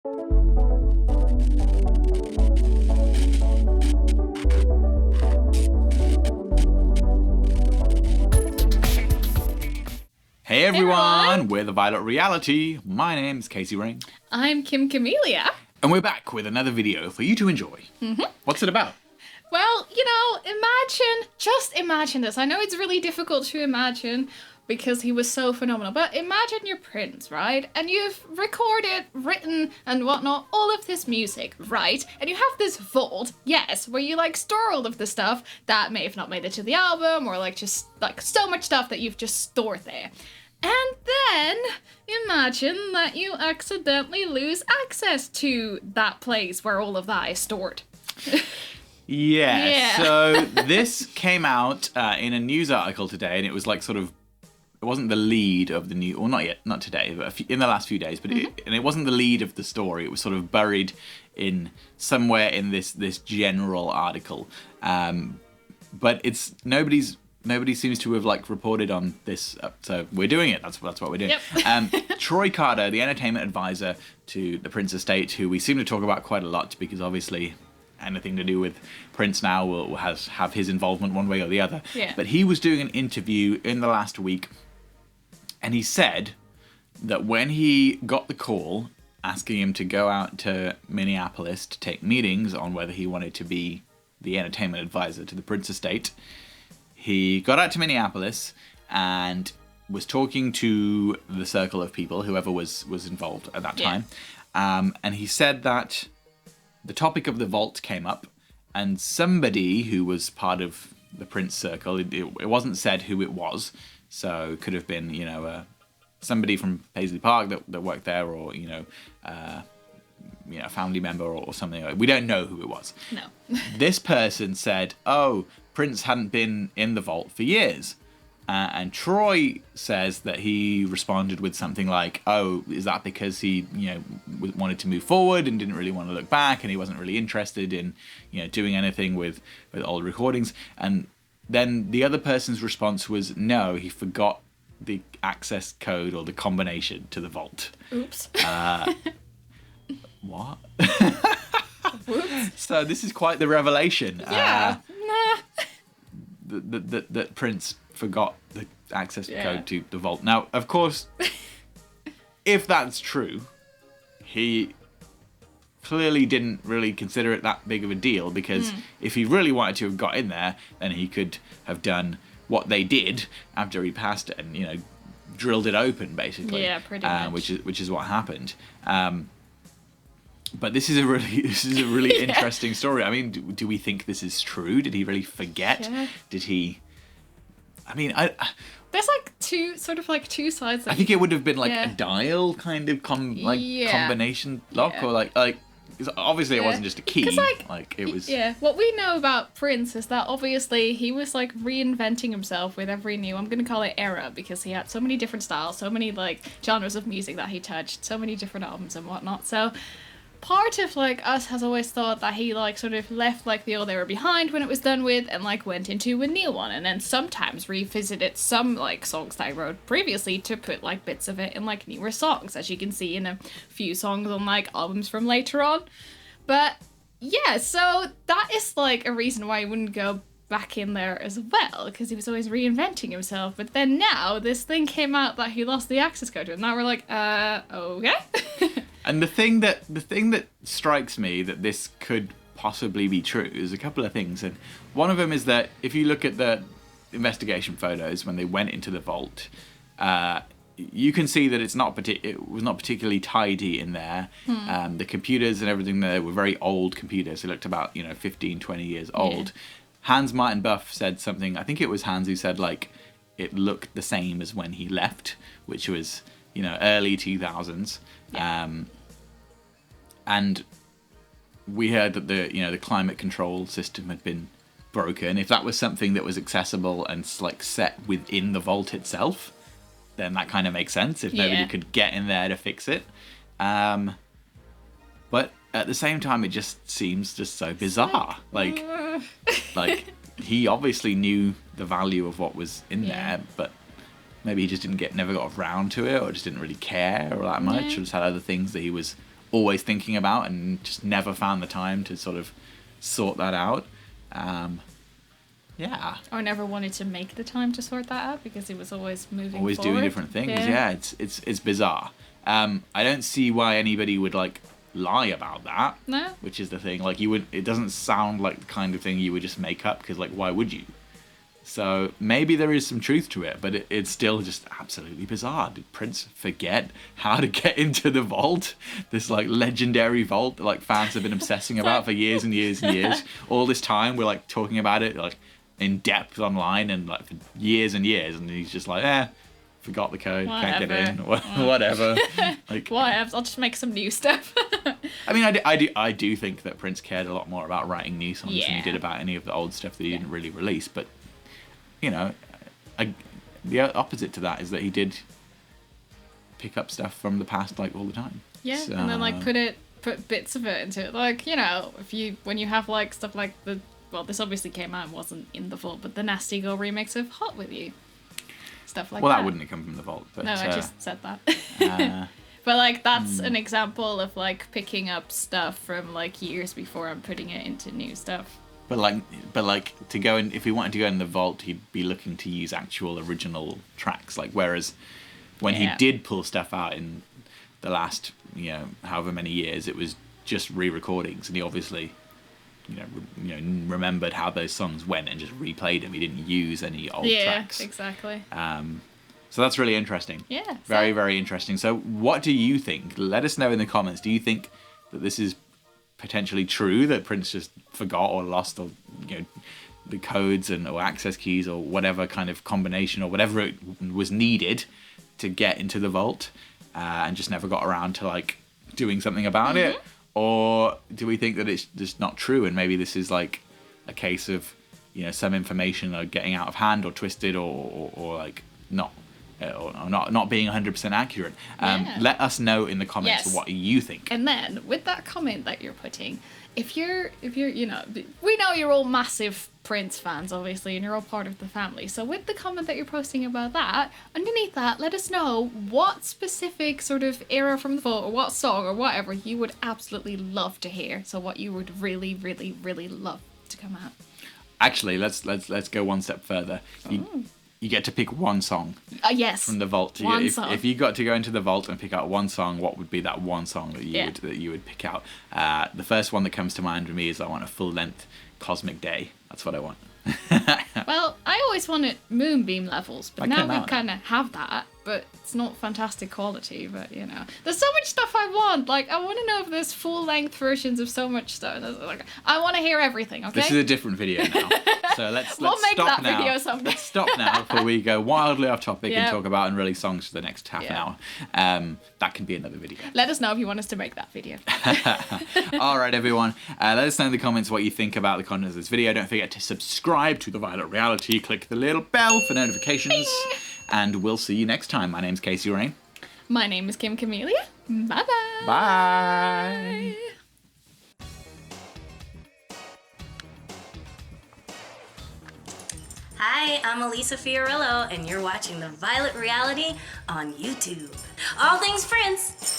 Hey everyone, we're the Violet Reality. My name's Casey Rain. I'm Kim Camellia. And we're back with another video for you to enjoy. What's it about? Well, just imagine this. I know it's really difficult to imagine because he was so phenomenal, but imagine you're Prince, right? And you've recorded, written, and whatnot, all of this music, right? And you have this vault, yes, where you store all of the stuff that may have not made it to the album, or just so much stuff that you've just stored there. And then imagine that you accidentally lose access to that place where all of that is stored. Yeah. So this came out in a news article today, and it was it wasn't the lead of the news, or not yet, not today, but in the last few days. But it wasn't the lead of the story. It was sort of buried in somewhere in this general article. But it's Nobody seems to have reported on this, so we're doing it. That's what we're doing. Yep. Troy Carter, the entertainment advisor to the Prince estate, who we seem to talk about quite a lot because obviously anything to do with Prince now will have his involvement one way or the other. Yeah. But he was doing an interview in the last week, and he said that when he got the call asking him to go out to Minneapolis to take meetings on whether he wanted to be the entertainment advisor to the Prince estate, he got out to Minneapolis and was talking to the circle of people, whoever was involved at that time. And he said that the topic of the vault came up, and somebody who was part of the Prince circle, it wasn't said who it was, so it could have been, somebody from Paisley Park that worked there, or, a family member or something. We don't know who it was. No. This person said, oh, Prince hadn't been in the vault for years. And Troy says that he responded with something like, oh, is that because he, wanted to move forward and didn't really want to look back, and he wasn't really interested in, doing anything with old recordings? And then the other person's response was, no, he forgot the access code or the combination to the vault. Oops. What? Whoops. So this is quite the revelation. Yeah. That Prince forgot the access code to the vault. Now, of course, if that's true, he clearly didn't really consider it that big of a deal, because if he really wanted to have got in there, then he could have done what they did after he passed it and, drilled it open, basically. Yeah, pretty much. Which is what happened. But this is a really interesting story. I mean, do we think this is true? Did he really forget? Yeah. Did he? I mean, There's two sides. I think it would have been a dial kind of combination lock, or 'cause obviously it wasn't just a key. It was. Yeah, what we know about Prince is that obviously he was reinventing himself with every new, I'm gonna call it era, because he had so many different styles, so many genres of music that he touched, so many different albums and whatnot. So part of us has always thought that he sort of left the old era behind when it was done with, and went into a new one, and then sometimes revisited some songs that I wrote previously to put bits of it in newer songs, as you can see in a few songs on albums from later on. But yeah, so that is a reason why he wouldn't go back in there as well, because he was always reinventing himself. But then now this thing came out that he lost the access code, and now we're okay. And the thing that strikes me that this could possibly be true is a couple of things, and one of them is that if you look at the investigation photos when they went into the vault, you can see that it was not particularly tidy in there. The computers and everything there were very old computers. They looked about 15, 20 years old. Yeah. Hans Martin Buff said something. I think it was Hans who said it looked the same as when he left, which was early 2000s. Yeah. And we heard that the climate control system had been broken. If that was something that was accessible and set within the vault itself, then that kind of makes sense. If nobody could get in there to fix it, but at the same time, it just seems just so bizarre. He obviously knew the value of what was in there, but maybe he just never got around to it, or just didn't really care or that much, or just had other things that he was always thinking about and just never found the time to sort of sort that out. Yeah. Or never wanted to make the time to sort that out because he was always moving Always forward. doing different things. Yeah, it's bizarre. I don't see why anybody would like lie about that. No. Which is the thing. Like it doesn't sound like the kind of thing you would just make up because like why would you? So maybe there is some truth to it, but it's still just absolutely bizarre. Did Prince forget how to get into the vault? This like legendary vault that like fans have been obsessing about for years and years and years. All this time we're like talking about it like in depth online and like for years and years, and he's just like, forgot the code, can't get in, whatever. Like, whatever, I'll just make some new stuff. I mean, I do think that Prince cared a lot more about writing new songs than he did about any of the old stuff that he didn't really release. But you know, the opposite to that is that he did pick up stuff from the past like all the time. Yeah, so, and then like put bits of it into it. Like, you know, when you have like stuff like this obviously came out and wasn't in the vault, but the Nasty Girl remix of Hot With You. Stuff like that. Well, that wouldn't have come from the vault. But, no, I just said that. But like that's an example of like picking up stuff from like years before and putting it into new stuff. But like to go in, if he wanted to go in the vault, he'd be looking to use actual original tracks. Like whereas when he did pull stuff out in the last, however many years, it was just re-recordings, and he obviously, remembered how those songs went and just replayed them. He didn't use any old tracks. Yeah, exactly. So that's really interesting. Yeah. Very, very interesting. So what do you think? Let us know in the comments. Do you think that this is potentially true, that Prince just forgot or lost or the codes or access keys or whatever kind of combination or whatever it was needed to get into the vault and just never got around to like doing something about it? Or do we think that it's just not true and maybe this is like a case of some information are getting out of hand or twisted or like not being 100% accurate? Let us know in the comments what you think. And then with that comment that you're putting, if you're we know you're all massive Prince fans obviously and you're all part of the family, so with the comment that you're posting about that, underneath that let us know what specific sort of era from the vault or what song or whatever you would absolutely love to hear, so what you would really really really love to come out. Actually, let's go one step further. You get to pick one song. Yes. From the vault. If you got to go into the vault and pick out one song, what would be that one song that you would pick out? The first one that comes to mind for me is I want a full-length Cosmic Day. That's what I want. Well, I always wanted Moonbeam Levels, but now we kind of have that, but it's not fantastic quality, but there's so much stuff I want. Like, I want to know if there's full-length versions of so much stuff. Like, I want to hear everything, okay? This is a different video now. So let's we'll make stop that now. video someday. Let's stop now before we go wildly off topic and talk about unreleased songs for the next half an hour. That can be another video. Let us know if you want us to make that video. All right, everyone. Let us know in the comments what you think about the content of this video. Don't forget to subscribe to The Violet Reality. Click the little bell for notifications. And we'll see you next time. My name's Casey Rain. My name is Kim Camellia. Bye-bye. Bye. Hi, I'm Elisa Fiorillo, and you're watching The Violet Reality on YouTube. All things Prince.